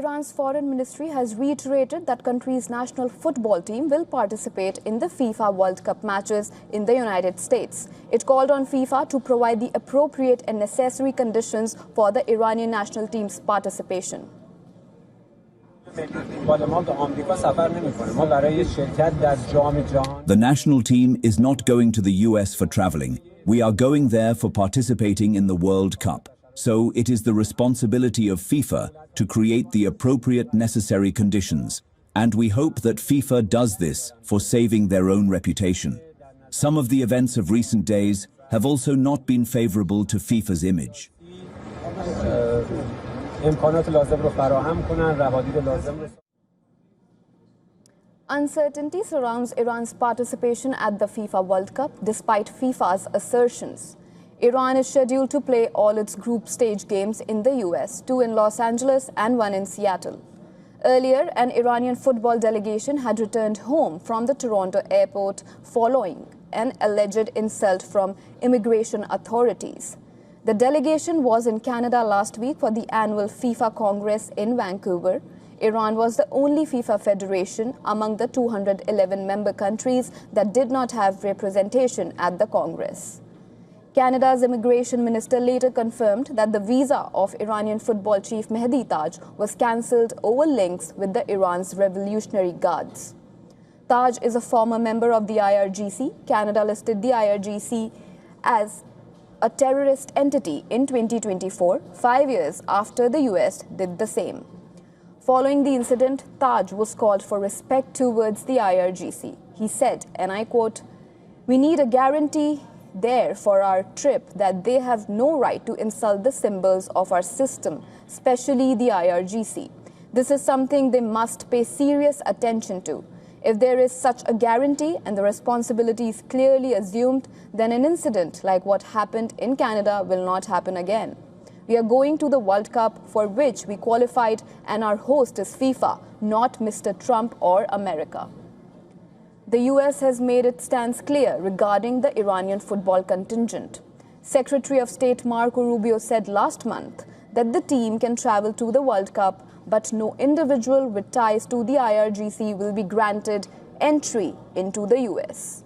Iran's foreign ministry has reiterated that country's national football team will participate in the FIFA World Cup matches in the United States. It called on FIFA to provide the appropriate and necessary conditions for the Iranian national team's participation. The national team is not going to the US for traveling. We are going there for participating in the World Cup. So it is the responsibility of FIFA to create the appropriate necessary conditions. And we hope that FIFA does this for saving their own reputation. Some of the events of recent days have also not been favorable to FIFA's image. Uncertainty surrounds Iran's participation at the FIFA World Cup despite FIFA's assertions. Iran is scheduled to play all its group stage games in the US, 2 in Los Angeles and 1 in Seattle. Earlier, an Iranian football delegation had returned home from the Toronto airport following an alleged insult from immigration authorities. The delegation was in Canada last week for the annual FIFA Congress in Vancouver. Iran was the only FIFA federation among the 211 member countries that did not have representation at the Congress. Canada's immigration minister later confirmed that the visa of Iranian football chief Mehdi Taj was cancelled over links with the Iran's Revolutionary Guards. Taj is a former member of the IRGC. Canada listed the IRGC as a terrorist entity in 2024, 5 years after the US did the same. Following the incident, Taj was called for respect towards the IRGC. He said, and I quote, "We need a guarantee there for our trip that they have no right to insult the symbols of our system, especially the IRGC. This is something they must pay serious attention to. If there is such a guarantee and the responsibility is clearly assumed, then an incident like what happened in Canada will not happen again. We are going to the World Cup for which we qualified, and our host is FIFA, not Mr. Trump or America." The US has made its stance clear regarding the Iranian football contingent. Secretary of State Marco Rubio said last month that the team can travel to the World Cup, but no individual with ties to the IRGC will be granted entry into the US.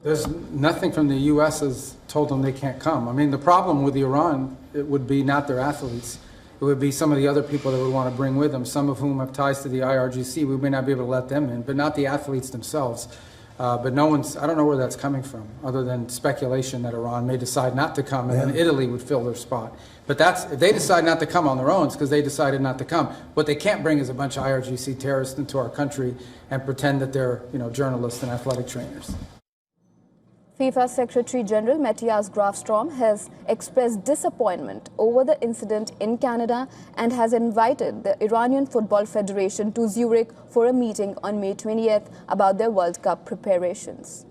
There's nothing from the U.S. has told them they can't come. I mean, the problem with Iran, it would be not their athletes. It would be some of the other people that would want to bring with them, some of whom have ties to the IRGC. We may not be able to let them in, but not the athletes themselves. But I don't know where that's coming from, other than speculation that Iran may decide not to come, and then Italy would fill their spot. But if they decide not to come on their own, it's because they decided not to come. What they can't bring is a bunch of IRGC terrorists into our country and pretend that they're, journalists and athletic trainers. FIFA Secretary General Matthias Grafstrom has expressed disappointment over the incident in Canada and has invited the Iranian Football Federation to Zurich for a meeting on May 20th about their World Cup preparations.